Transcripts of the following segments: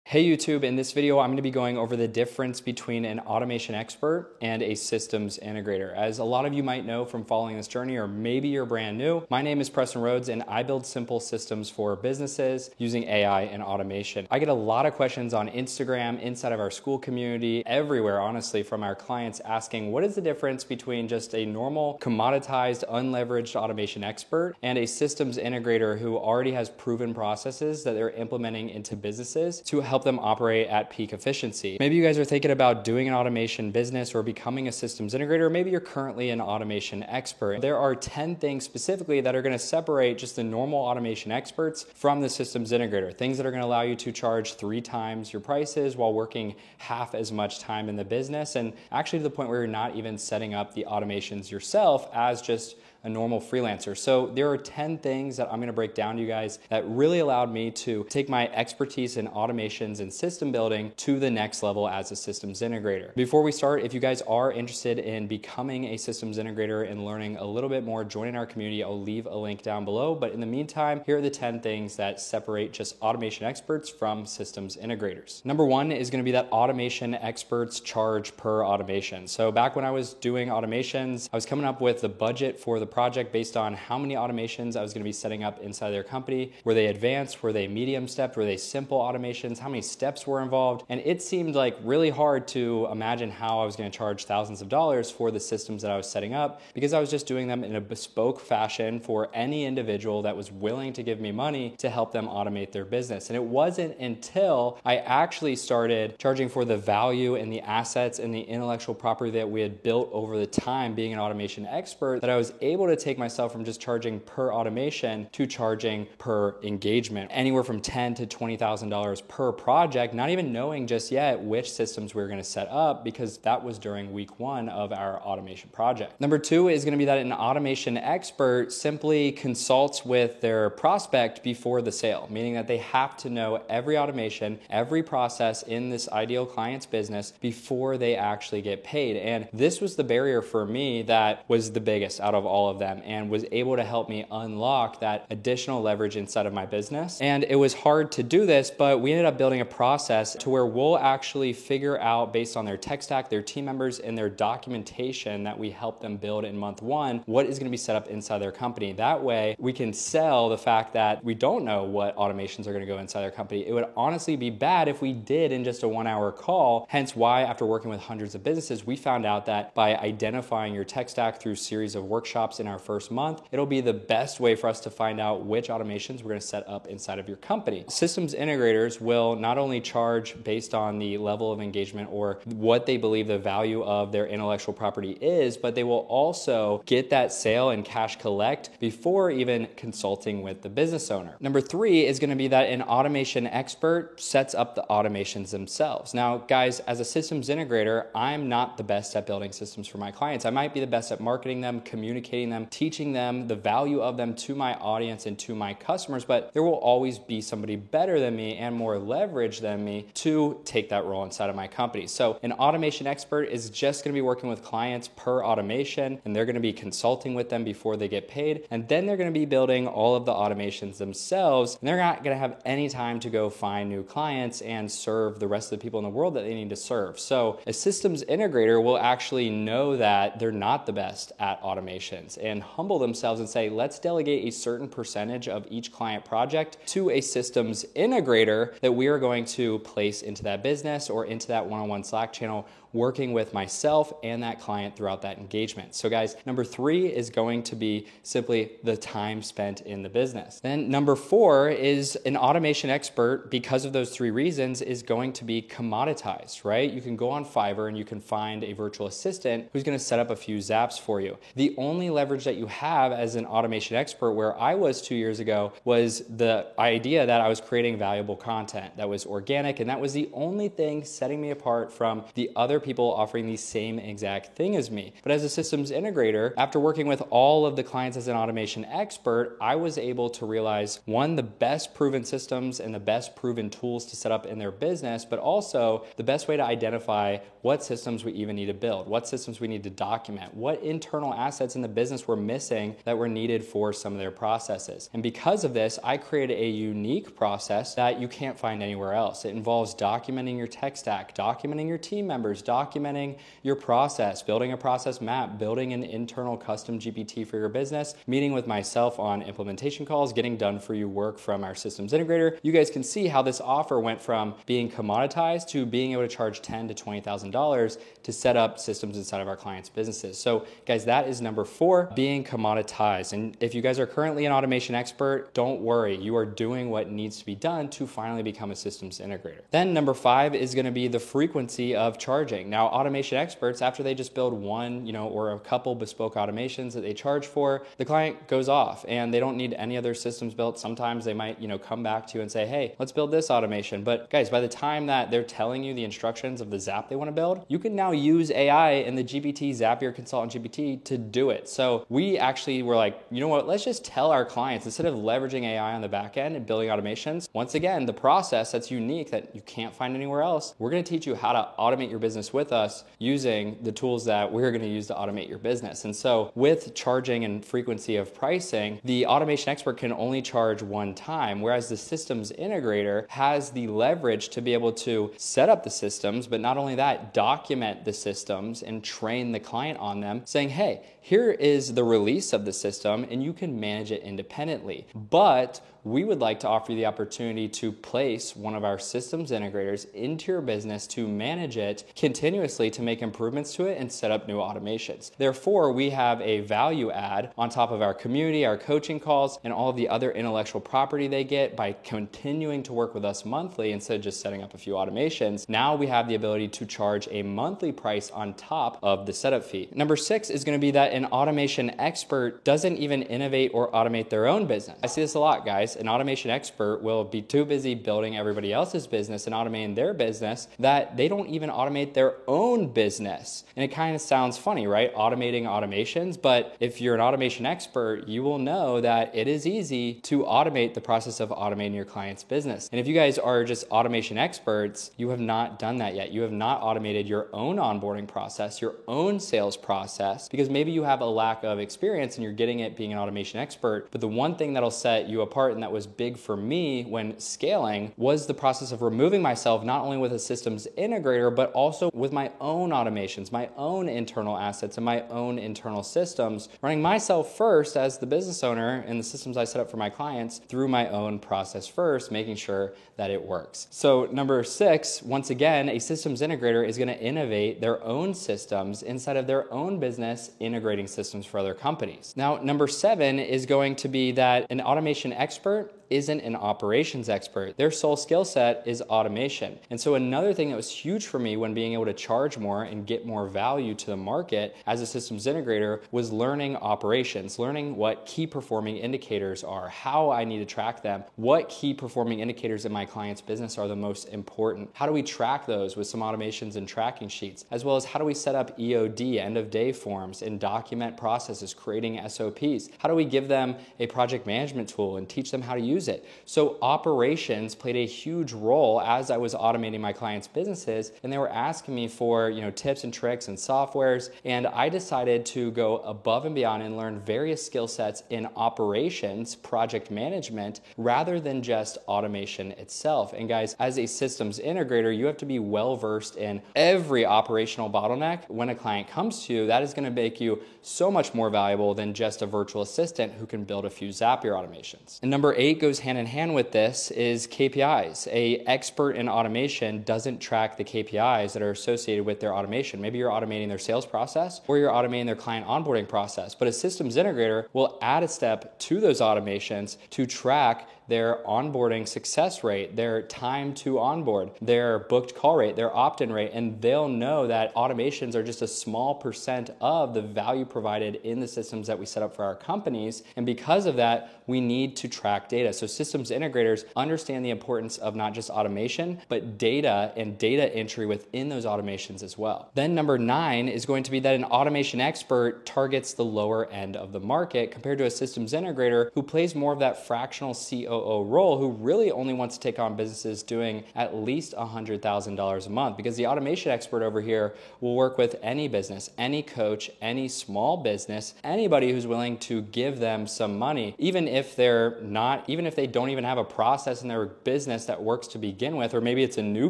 Hey YouTube, in this video I'm going to be going over the difference between an automation expert and a systems integrator. As a lot of you might know from following this journey, or maybe you're brand new, my name is Preston Rhodes and I build simple systems for businesses using AI and automation. I get a lot of questions on Instagram, inside of our school community, everywhere honestly, from our clients asking what is the difference between just a normal commoditized unleveraged automation expert and a systems integrator who already has proven processes that they're implementing into businesses to help them operate at peak efficiency. Maybe you guys are thinking about doing an automation business or becoming a systems integrator, or maybe you're currently an automation expert. There are 10 things specifically that are going to separate just the normal automation experts from the systems integrator. Things that are going to allow you to charge 3 times your prices while working half as much time in the business, and actually to the point where you're not even setting up the automations yourself as just a normal freelancer. So there are 10 things that I'm going to break down to you guys that really allowed me to take my expertise in automations and system building to the next level as a systems integrator. Before we start, if you guys are interested in becoming a systems integrator and learning a little bit more, joining our community, I'll leave a link down below. But in the meantime, here are the 10 things that separate just automation experts from systems integrators. Number 1 is going to be that automation experts charge per automation. So back when I was doing automations, I was coming up with the budget for the project based on how many automations I was going to be setting up inside their company. Were they advanced? Were they medium stepped? Were they simple automations? How many steps were involved? And it seemed like really hard to imagine how I was going to charge thousands of dollars for the systems that I was setting up, because I was just doing them in a bespoke fashion for any individual that was willing to give me money to help them automate their business. And it wasn't until I actually started charging for the value and the assets and the intellectual property that we had built over the time being an automation expert that I was able to take myself from just charging per automation to charging per engagement, anywhere from $10,000 to $20,000 per project, not even knowing just yet which systems we were going to set up, because that was during week 1 of our automation project. Number 2 is going to be that an automation expert simply consults with their prospect before the sale, meaning that they have to know every automation, every process in this ideal client's business before they actually get paid. And this was the barrier for me that was the biggest out of all of them, and was able to help me unlock that additional leverage inside of my business. And it was hard to do this, but we ended up building a process to where we'll actually figure out, based on their tech stack, their team members, and their documentation that we help them build in month 1, what is going to be set up inside their company. That way we can sell the fact that we don't know what automations are going to go inside their company. It would honestly be bad if we did in just a 1-hour call. Hence why, after working with hundreds of businesses, we found out that by identifying your tech stack through a series of workshops in our first month, it'll be the best way for us to find out which automations we're going to set up inside of your company. Systems integrators will not only charge based on the level of engagement or what they believe the value of their intellectual property is, but they will also get that sale and cash collect before even consulting with the business owner. Number 3 is going to be that an automation expert sets up the automations themselves. Now, guys, as a systems integrator, I'm not the best at building systems for my clients. I might be the best at marketing them, communicating them, teaching them the value of them to my audience and to my customers, but there will always be somebody better than me and more leverage than me to take that role inside of my company. So an automation expert is just going to be working with clients per automation, and they're going to be consulting with them before they get paid, and then they're going to be building all of the automations themselves, and they're not going to have any time to go find new clients and serve the rest of the people in the world that they need to serve. So a systems integrator will actually know that they're not the best at automations and humble themselves and say, let's delegate a certain percentage of each client project to a systems integrator that we are going to place into that business or into that one-on-one Slack channel, working with myself and that client throughout that engagement. So guys, number 3 is going to be simply the time spent in the business. Then number 4 is an automation expert, because of those 3 reasons, is going to be commoditized, right? You can go on Fiverr and you can find a virtual assistant who's going to set up a few zaps for you. The only leverage that you have as an automation expert, where I was 2 years ago, was the idea that I was creating valuable content that was organic, and that was the only thing setting me apart from the other people offering the same exact thing as me. But as a systems integrator, after working with all of the clients as an automation expert, I was able to realize, 1, the best proven systems and the best proven tools to set up in their business, but also the best way to identify what systems we even need to build, what systems we need to document, what internal assets in the business business were missing that were needed for some of their processes. And because of this, I created a unique process that you can't find anywhere else. It involves documenting your tech stack, documenting your team members, documenting your process, building a process map, building an internal custom GPT for your business, meeting with myself on implementation calls, getting done for you work from our systems integrator. You guys can see how this offer went from being commoditized to being able to charge $10,000 to $20,000 to set up systems inside of our clients' businesses. So guys, that is number 4, being commoditized. And if you guys are currently an automation expert, don't worry, you are doing what needs to be done to finally become a systems integrator. Then number 5 is going to be the frequency of charging. Now, automation experts, after they just build one, or a couple bespoke automations that they charge for, the client goes off and they don't need any other systems built. Sometimes they might, come back to you and say, hey, let's build this automation. But guys, by the time that they're telling you the instructions of the Zap they want to build, you can now use AI and the GPT, Zapier Consultant GPT, to do it. So we actually were like, you know what, let's just tell our clients, instead of leveraging AI on the back end and building automations, once again, the process that's unique that you can't find anywhere else, we're going to teach you how to automate your business with us using the tools that we're going to use to automate your business. And so with charging and frequency of pricing, the automation expert can only charge one time, whereas the systems integrator has the leverage to be able to set up the systems, but not only that, document the systems and train the client on them, saying, hey, here is the release of the system and you can manage it independently. But we would like to offer you the opportunity to place one of our systems integrators into your business to manage it continuously, to make improvements to it and set up new automations. Therefore, we have a value add on top of our community, our coaching calls, and all of the other intellectual property they get by continuing to work with us monthly instead of just setting up a few automations. Now we have the ability to charge a monthly price on top of the setup fee. Number 6 is going to be that an automation expert doesn't even innovate or automate their own business. I see this a lot, guys. An automation expert will be too busy building everybody else's business and automating their business that they don't even automate their own business. And it kind of sounds funny, right? Automating automations. But if you're an automation expert, you will know that it is easy to automate the process of automating your client's business. And if you guys are just automation experts, you have not done that yet. You have not automated your own onboarding process, your own sales process, because maybe you have a lack of experience and you're getting it being an automation expert. But the one thing that'll set you apart, and that was big for me when scaling, was the process of removing myself not only with a systems integrator, but also with my own automations, my own internal assets, and my own internal systems, running myself first as the business owner and the systems I set up for my clients through my own process first, making sure that it works. So number 6, once again, a systems integrator is going to innovate their own systems inside of their own business, integrating systems for other companies. Now, number 7 is going to be that an automation expert isn't an operations expert. Their sole skill set is automation. And so another thing that was huge for me when being able to charge more and get more value to the market as a systems integrator was learning operations, learning what key performing indicators are, how I need to track them, what key performing indicators in my client's business are the most important. How do we track those with some automations and tracking sheets, as well as how do we set up EOD, end of day forms, and document processes, creating SOPs? How do we give them a project management tool and teach them how to use it? So operations played a huge role as I was automating my clients' businesses, and they were asking me for, tips and tricks and softwares, and I decided to go above and beyond and learn various skill sets in operations, project management, rather than just automation itself. And guys, as a systems integrator, you have to be well versed in every operational bottleneck. When a client comes to you, that is going to make you so much more valuable than just a virtual assistant who can build a few Zapier automations. And number 8 goes hand in hand with this is KPIs. A expert in automation doesn't track the KPIs that are associated with their automation. Maybe you're automating their sales process or you're automating their client onboarding process, but a systems integrator will add a step to those automations to track their onboarding success rate, their time to onboard, their booked call rate, their opt-in rate, and they'll know that automations are just a small percent of the value provided in the systems that we set up for our companies. And because of that, we need to track data. So systems integrators understand the importance of not just automation, but data and data entry within those automations as well. Then number 9 is going to be that an automation expert targets the lower end of the market compared to a systems integrator who plays more of that fractional COO COO role who really only wants to take on businesses doing at least $100,000 a month, because the automation expert over here will work with any business, any coach, any small business, anybody who's willing to give them some money, even if they don't even have a process in their business that works to begin with, or maybe it's a new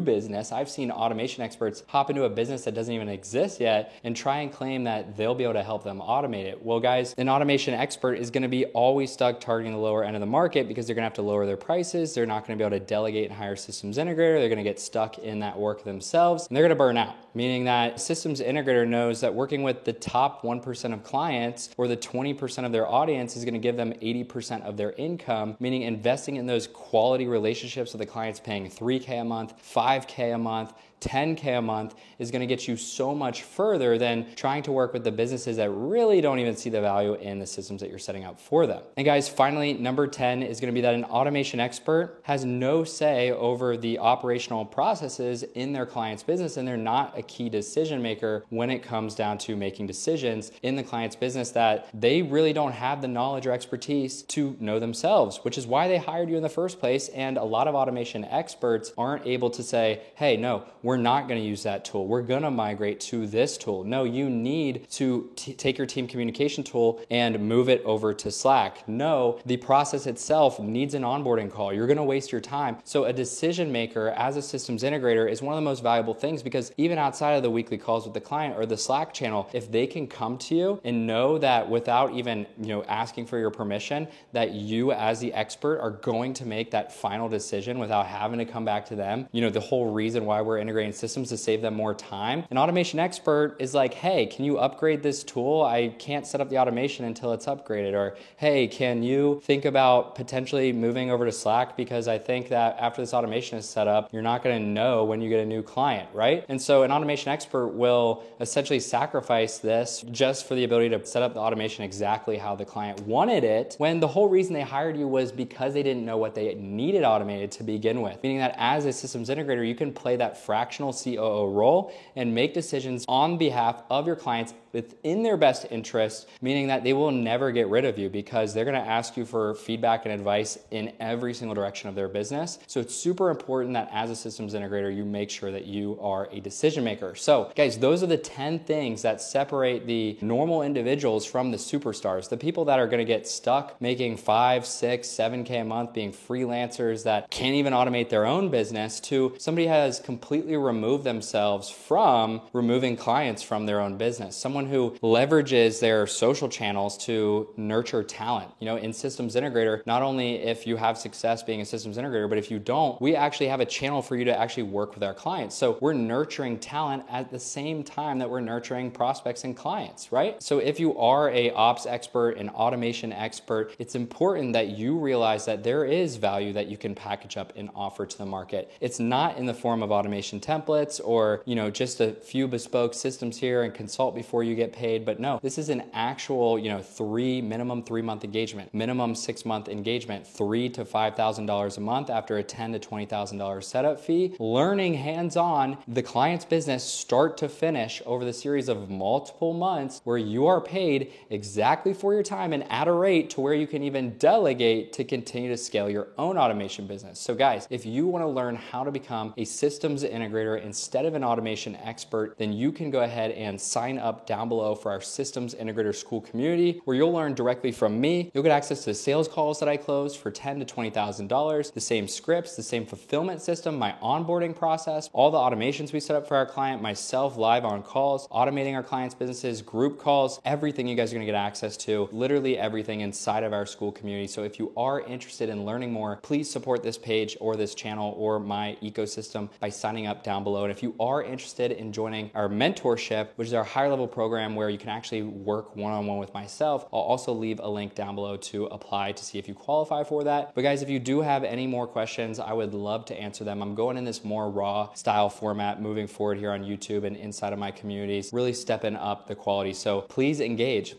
business. I've seen automation experts hop into a business that doesn't even exist yet and try and claim that they'll be able to help them automate it. Well, guys, an automation expert is going to be always stuck targeting the lower end of the market because they're going to have to lower their prices. They're not going to be able to delegate and hire systems integrator. They're going to get stuck in that work themselves, and they're going to burn out, meaning that systems integrator knows that working with the top 1% of clients or the 20% of their audience is going to give them 80% of their income, meaning investing in those quality relationships with the clients paying $3K a month, $5K a month, $10K a month is going to get you so much further than trying to work with the businesses that really don't even see the value in the systems that you're setting up for them. And guys, finally, number 10 is going to be that an automation expert has no say over the operational processes in their client's business, and they're not a key decision maker when it comes down to making decisions in the client's business that they really don't have the knowledge or expertise to know themselves, which is why they hired you in the first place. And a lot of automation experts aren't able to say, hey, no, we're not going to use that tool. We're going to migrate to this tool. No, you need to take your team communication tool and move it over to Slack. No, the process itself needs an onboarding call. You're going to waste your time. So a decision maker as a systems integrator is one of the most valuable things, because even outside of the weekly calls with the client or the Slack channel, if they can come to you and know that without even asking for your permission, that you as the expert are going to make that final decision without having to come back to them. The whole reason why we're integrating systems to save them more time. An automation expert is like, hey, can you upgrade this tool? I can't set up the automation until it's upgraded. Or, hey, can you think about potentially moving over to Slack, because I think that after this automation is set up, you're not going to know when you get a new client, right? And so an automation expert will essentially sacrifice this just for the ability to set up the automation exactly how the client wanted it, when the whole reason they hired you was because they didn't know what they needed automated to begin with. Meaning that as a systems integrator, you can play that fractional COO role and make decisions on behalf of your clients within their best interest, meaning that they will never get rid of you because they're going to ask you for feedback and advice in every single direction of their business. So it's super important that as a systems integrator, you make sure that you are a decision maker. So guys, those are the 10 things that separate the normal individuals from the superstars, the people that are going to get stuck making 5, 6, 7K a month, being freelancers that can't even automate their own business, to somebody who has completely removed themselves from removing clients from their own business. Someone who leverages their social channels to nurture talent. In systems integrator, not only if you have success being a systems integrator, but if you don't, we actually have a channel for you to actually work with our clients. So we're nurturing talent at the same time that we're nurturing prospects and clients, right? So if you are a ops expert, an automation expert, it's important that you realize that there is value that you can package up and offer to the market. It's not in the form of automation templates or, just a few bespoke systems here and consult before you get paid. But no, this is an actual, minimum 3-month engagement, minimum 6-month engagement, $3,000 to $5,000 a month after a $10,000 to $20,000 setup fee, learning hands-on the client's business start to finish over the series of multiple months, where you are paid exactly for your time and at a rate to where you can even delegate to continue to scale your own automation business. So guys, if you want to learn how to become a systems integrator instead of an automation expert, then you can go ahead and sign up down below for our Systems Integrator School community, where you'll learn directly from me. You'll get access to the sales calls that I close for $10,000 to $20,000, the same scripts, the same fulfillment system, my onboarding process, all the automations we set up for our client, myself live on calls, automating our clients' businesses, group calls, everything you guys are going to get access to, literally everything inside of our school community. So if you are interested in learning more, please support this page or this channel or my ecosystem by signing up down below. And if you are interested in joining our mentorship, which is our higher level program where you can actually work one-on-one with myself, I'll also leave a link down below to apply to see if you qualify for that. But guys, if you do have any more questions, I would love to answer them. I'm going in this more raw style format moving forward here on YouTube and inside of my communities, really stepping up the quality. So please engage,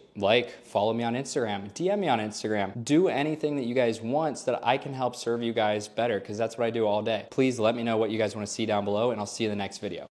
follow me on Instagram, DM me on Instagram, do anything that you guys want so that I can help serve you guys better, because that's what I do all day. Please let me know what you guys want to see down below, and I'll see you in the next video.